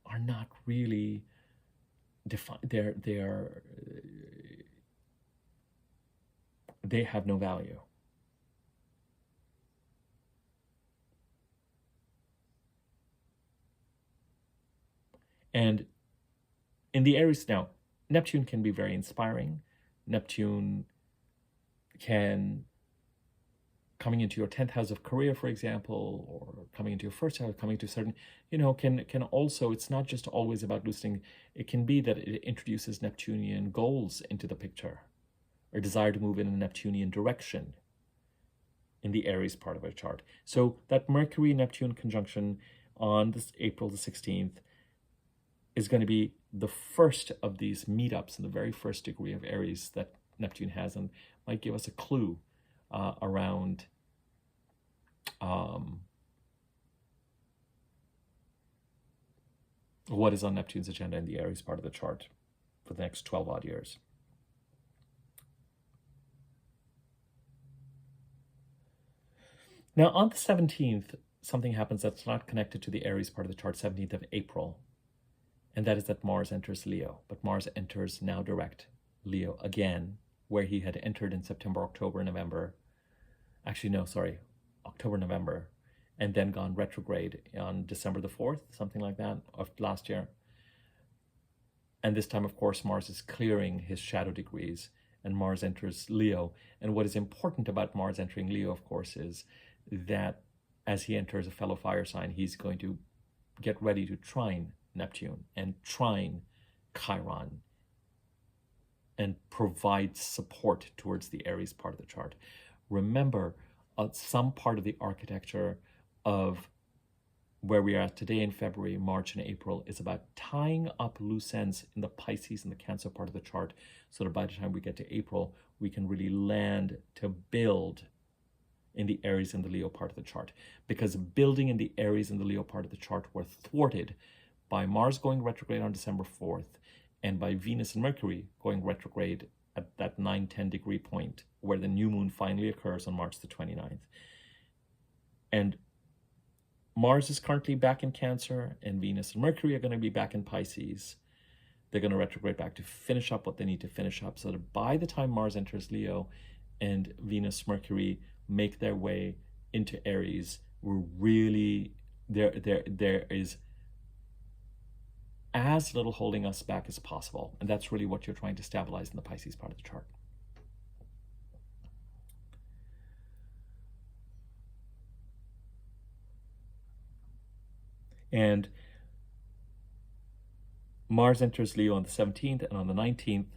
are not really they have no value. And in the Aries now, Neptune can be very inspiring. Neptune can, coming into your 10th house of career, for example, or coming into your first house, coming to certain, can also, it's not just always about loosening. It can be that it introduces Neptunian goals into the picture, or desire to move in a Neptunian direction in the Aries part of our chart. So that Mercury-Neptune conjunction on this April the 16th is going to be the first of these meetups in the very first degree of Aries that Neptune has, and might give us a clue around what is on Neptune's agenda in the Aries part of the chart for the next 12 odd years. Now on the 17th, something happens that's not connected to the Aries part of the chart, 17th of April. And that is that Mars enters Leo. But Mars enters now direct Leo again, where he had entered in September, October, November. Actually, no, sorry, October, November. And then gone retrograde on December the 4th, something like that, of last year. And this time, of course, Mars is clearing his shadow degrees and Mars enters Leo. And what is important about Mars entering Leo, of course, is that as he enters a fellow fire sign, he's going to get ready to trine Neptune and trine Chiron and provide support towards the Aries part of the chart. Remember, some part of the architecture of where we are at today in February, March, and April is about tying up loose ends in the Pisces and the Cancer part of the chart, so that by the time we get to April, we can really land to build in the Aries and the Leo part of the chart. Because building in the Aries and the Leo part of the chart were thwarted by Mars going retrograde on December 4th and by Venus and Mercury going retrograde at that 9-10 degree point where the new moon finally occurs on March the 29th. And Mars is currently back in Cancer, and Venus and Mercury are going to be back in Pisces. They're going to retrograde back to finish up what they need to finish up, so that by the time Mars enters Leo and Venus, Mercury make their way into Aries, we're really, there is as little holding us back as possible. And that's really what you're trying to stabilize in the Pisces part of the chart. And Mars enters Leo on the 17th, and on the 19th,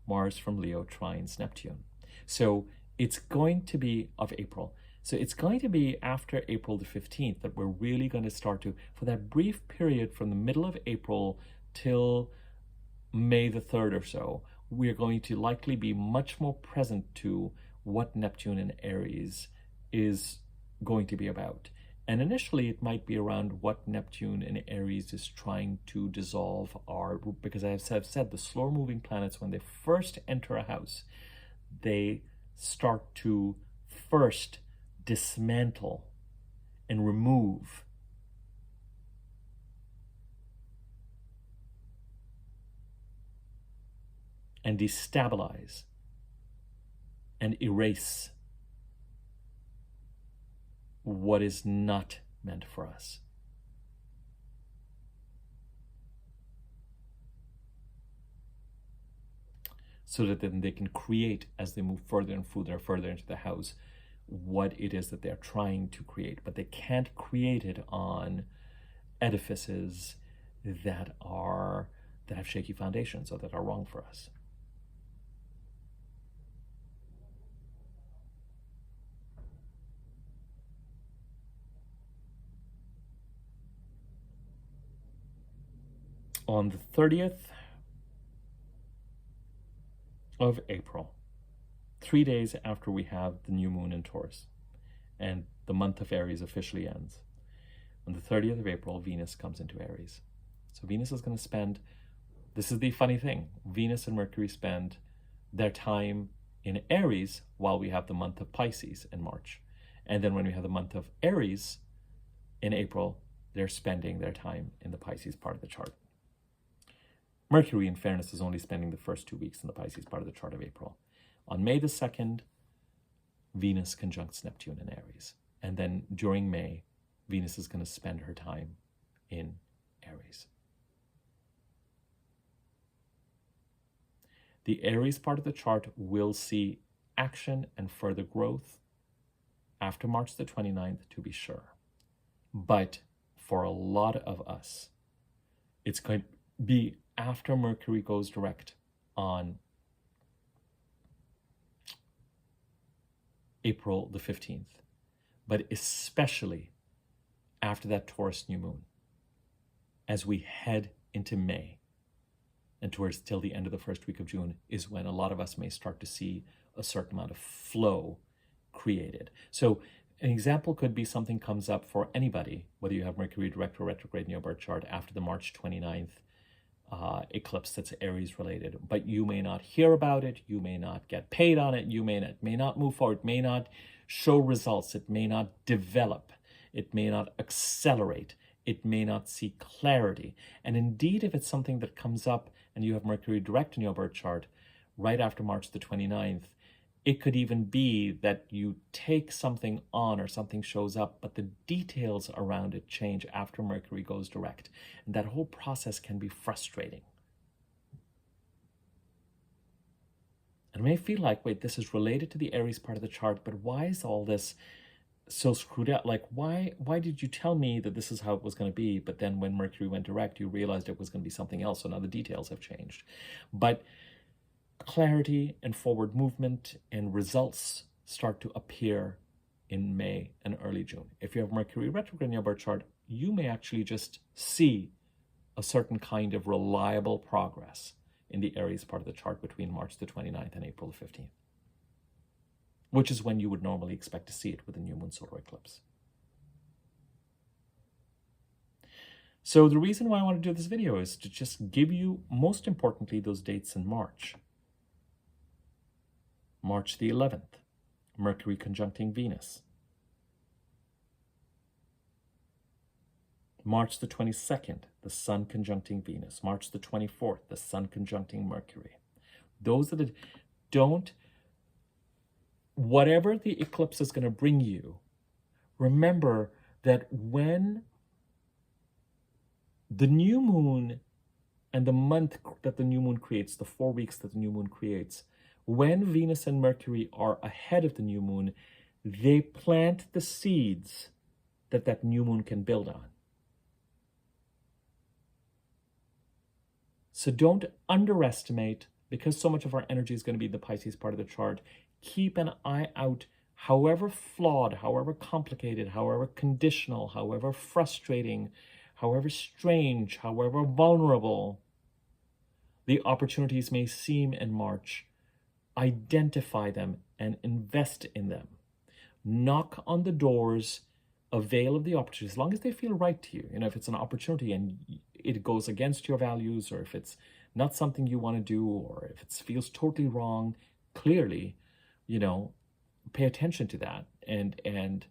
Mars from Leo trines Neptune. So it's going to be of April. So it's going to be after April the 15th that we're really going to start to, for that brief period from the middle of April till May the 3rd or so, we're going to likely be much more present to what Neptune in Aries is going to be about. And initially, it might be around what Neptune in Aries is trying to dissolve because as I've said, the slower moving planets, when they first enter a house, they start to first dismantle and remove and destabilize and erase what is not meant for us. So that then they can create, as they move further and further into the house, what it is that they're trying to create. But they can't create it on edifices that have shaky foundations or that are wrong for us. On the 30th of April, 3 days after we have the new moon in Taurus and the month of Aries officially ends, on the 30th of April, Venus comes into Aries. So Venus is going to spend, this is the funny thing, Venus and Mercury spend their time in Aries while we have the month of Pisces in March. And then when we have the month of Aries in April, they're spending their time in the Pisces part of the chart. Mercury, in fairness, is only spending the first 2 weeks in the Pisces part of the chart of April. On May the 2nd, Venus conjuncts Neptune in Aries. And then during May, Venus is going to spend her time in Aries. The Aries part of the chart will see action and further growth after March the 29th, to be sure. But for a lot of us, it's going to be after Mercury goes direct on April the 15th, but especially after that Taurus new moon, as we head into May and towards till the end of the first week of June is when a lot of us may start to see a certain amount of flow created. So an example could be something comes up for anybody, whether you have Mercury direct or retrograde in your birth chart after the March 29th eclipse that's Aries related, but you may not hear about it, you may not get paid on it, you may not move forward, may not show results, it may not develop, it may not accelerate, it may not see clarity. And indeed, if it's something that comes up and you have Mercury direct in your birth chart right after March the 29th, it could even be that you take something on or something shows up, but the details around it change after Mercury goes direct. And that whole process can be frustrating. And it may feel like, wait, this is related to the Aries part of the chart, but why is all this so screwed up? Like, why did you tell me that this is how it was going to be? But then when Mercury went direct, you realized it was going to be something else. So now the details have changed. But clarity and forward movement and results start to appear in May and early June. If you have Mercury retrograde in your birth chart, you may actually just see a certain kind of reliable progress in the Aries part of the chart between March the 29th and April the 15th, which is when you would normally expect to see it with a new moon solar eclipse. So the reason why I want to do this video is to just give you, most importantly, those dates in March. March the 11th, Mercury conjuncting Venus. March the 22nd, the Sun conjuncting Venus. March the 24th, the Sun conjuncting Mercury. Those are the, whatever the eclipse is going to bring you, remember that when the new moon and the month that the new moon creates, the 4 weeks that the new moon creates, when Venus and Mercury are ahead of the new moon, they plant the seeds that that new moon can build on. So don't underestimate, because so much of our energy is going to be the Pisces part of the chart, keep an eye out, however flawed, however complicated, however conditional, however frustrating, however strange, however vulnerable the opportunities may seem in March. Identify them and invest in them. Knock on the doors avail of the opportunity as long as they feel right to you. You know, if it's an opportunity and it goes against your values, or if it's not something you want to do, or if it feels totally wrong, clearly, you know, pay attention to that. And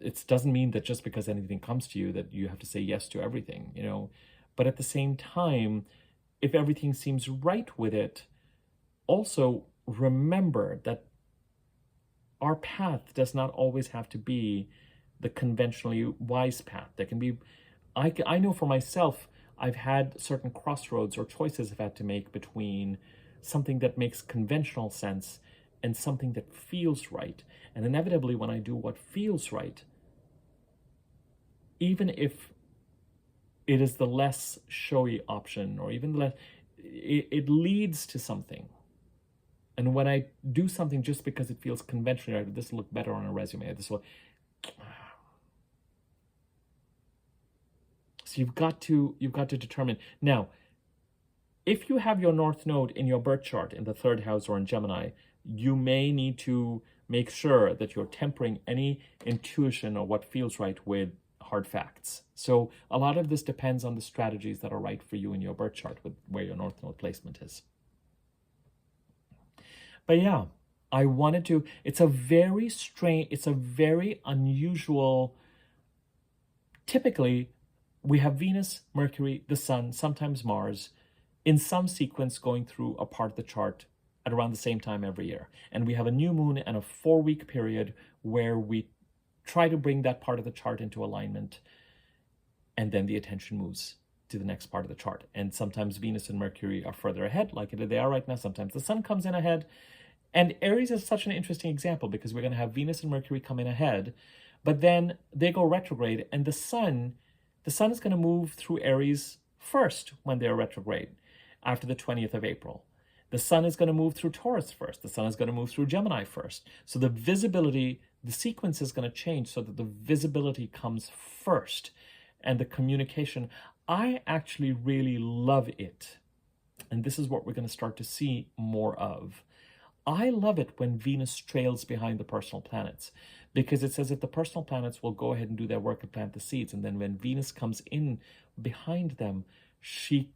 it doesn't mean that just because anything comes to you that you have to say yes to everything, you know. But at the same time, if everything seems right with it, also remember that our path does not always have to be the conventionally wise path. There can be, I know for myself, I've had certain crossroads or choices I've had to make between something that makes conventional sense and something that feels right. And inevitably, when I do what feels right, even if it is the less showy option, or even less, it leads to something. And when I do something just because it feels conventional, right, this will look better on a resume, this will. So you've got to determine. Now, if you have your North Node in your birth chart in the 3rd house or in Gemini, you may need to make sure that you're tempering any intuition or what feels right with hard facts. So a lot of this depends on the strategies that are right for you in your birth chart with where your North Node placement is. But yeah, I wanted to, it's a very strange, it's a very unusual, typically we have Venus, Mercury, the Sun, sometimes Mars, in some sequence going through a part of the chart at around the same time every year. And we have a new moon and a 4-week period where we try to bring that part of the chart into alignment, and then the attention moves to the next part of the chart. And sometimes Venus and Mercury are further ahead, like they are right now. Sometimes the Sun comes in ahead. And Aries is such an interesting example because we're going to have Venus and Mercury come in ahead, but then they go retrograde, and the sun is going to move through Aries first when they're retrograde after the 20th of April. The sun is going to move through Taurus first. The sun is going to move through Gemini first. So the visibility, the sequence is going to change so that the visibility comes first, and the communication. I actually really love it. And this is what we're going to start to see more of. I love it when Venus trails behind the personal planets, because it says that the personal planets will go ahead and do their work and plant the seeds. And then when Venus comes in behind them, she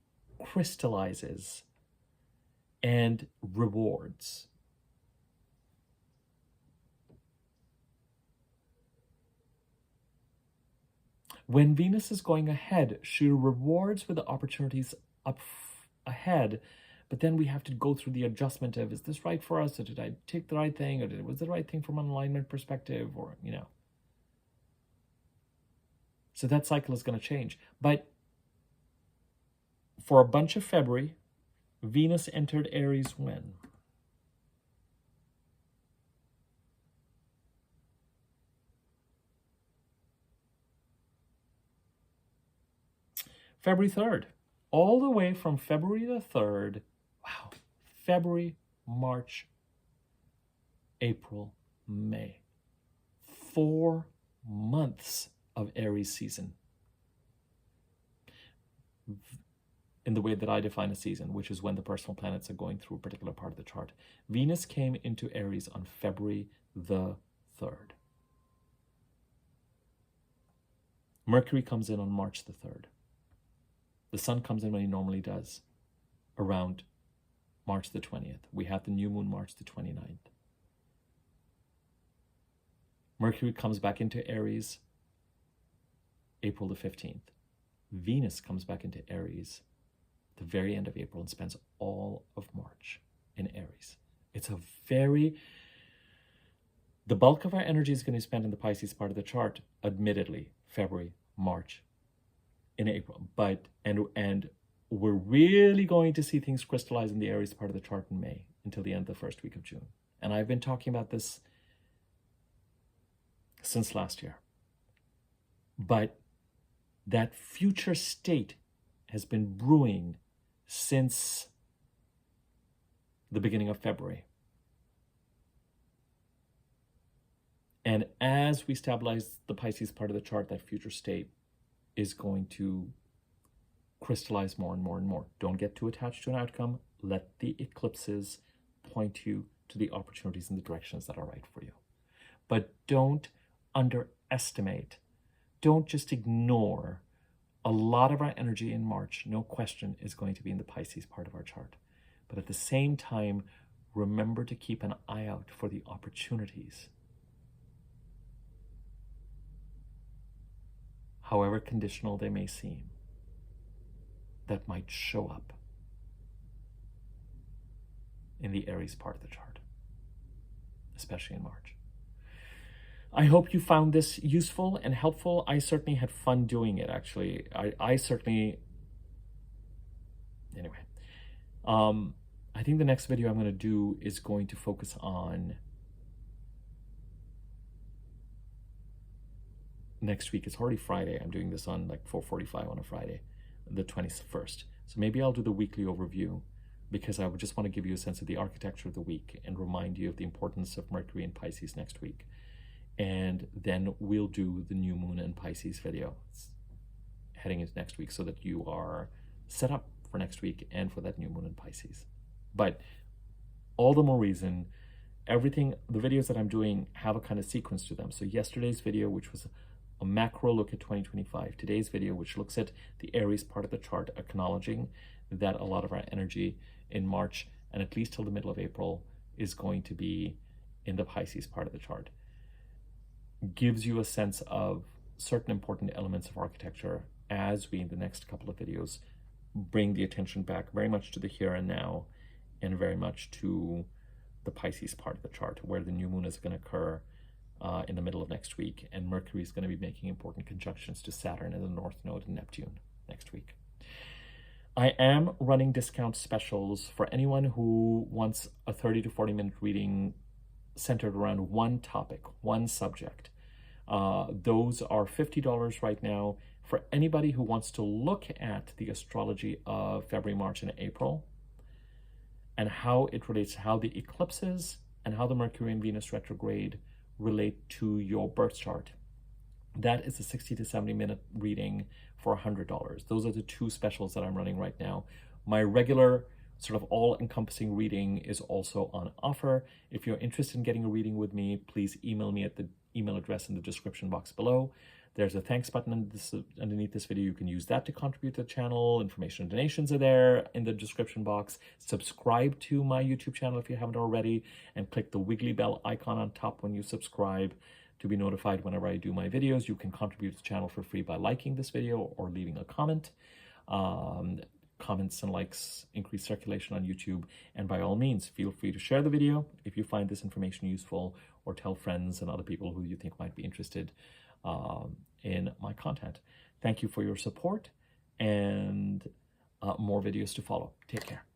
crystallizes and rewards. When Venus is going ahead, she rewards with the opportunities up ahead. But then we have to go through the adjustment of, is this right for us? Or did I take the right thing? Or was it the right thing from an alignment perspective? Or, you know. So that cycle is going to change. But for a bunch of February, Venus entered Aries when? February 3rd. All the way from February the 3rd. Wow. February, March, April, May. 4 months of Aries season. In the way that I define a season, which is when the personal planets are going through a particular part of the chart. Venus came into Aries on February the 3rd. Mercury comes in on March the 3rd. The sun comes in when he normally does, around March the 20th. We have the new moon March the 29th. Mercury comes back into Aries April the 15th. Venus comes back into Aries the very end of April and spends all of March in Aries. It's a very, the bulk of our energy is going to be spent in the Pisces part of the chart, admittedly, February, March, in April, but, and we're really going to see things crystallize in the Aries part of the chart in May until the end of the first week of June. And I've been talking about this since last year. But that future state has been brewing since the beginning of February. And as we stabilize the Pisces part of the chart, that future state is going to crystallize more and more and more. Don't get too attached to an outcome. Let the eclipses point you to the opportunities and the directions that are right for you. But don't underestimate, don't just ignore. A lot of our energy in March, no question, is going to be in the Pisces part of our chart. But at the same time, remember to keep an eye out for the opportunities, however conditional they may seem, that might show up in the Aries part of the chart, especially in March. I hope you found this useful and helpful. I certainly had fun doing it, actually. I certainly... Anyway. I think the next video I'm going to do is going to focus on... Next week. It's already Friday. I'm doing this on like 4:45 on a Friday, the 21st. So maybe I'll do the weekly overview, because I would just want to give you a sense of the architecture of the week and remind you of the importance of Mercury in Pisces next week. And then we'll do the new moon in Pisces video heading into next week, so that you are set up for next week and for that new moon in Pisces. But all the more reason, everything, the videos that I'm doing have a kind of sequence to them. So yesterday's video, which was a macro look at 2025, today's video, which looks at the Aries part of the chart, acknowledging that a lot of our energy in March and at least till the middle of April is going to be in the Pisces part of the chart, gives you a sense of certain important elements of architecture as we, in the next couple of videos, bring the attention back very much to the here and now, and very much to the Pisces part of the chart, where the new moon is going to occur in the middle of next week, and Mercury is going to be making important conjunctions to Saturn and the North Node and Neptune next week. I am running discount specials for anyone who wants a 30 to 40 minute reading centered around one topic, one subject. Those are $50 right now. For anybody who wants to look at the astrology of February, March, and April, and how it relates to how the eclipses and how the Mercury and Venus retrograde relate to your birth chart, that is a 60 to 70 minute reading for $100. Those are the two specials that I'm running right now. My regular sort of all-encompassing reading is also on offer. If you're interested in getting a reading with me, please email me at the email address in the description box below. There's a thanks button underneath this video. You can use that to contribute to the channel. Information and donations are there in the description box. Subscribe to my YouTube channel if you haven't already, and click the wiggly bell icon on top when you subscribe to be notified whenever I do my videos. You can contribute to the channel for free by liking this video or leaving a comment. Comments and likes increase circulation on YouTube, and by all means, feel free to share the video if you find this information useful, or tell friends and other people who you think might be interested in my content. Thank you for your support, and more videos to follow. Take care.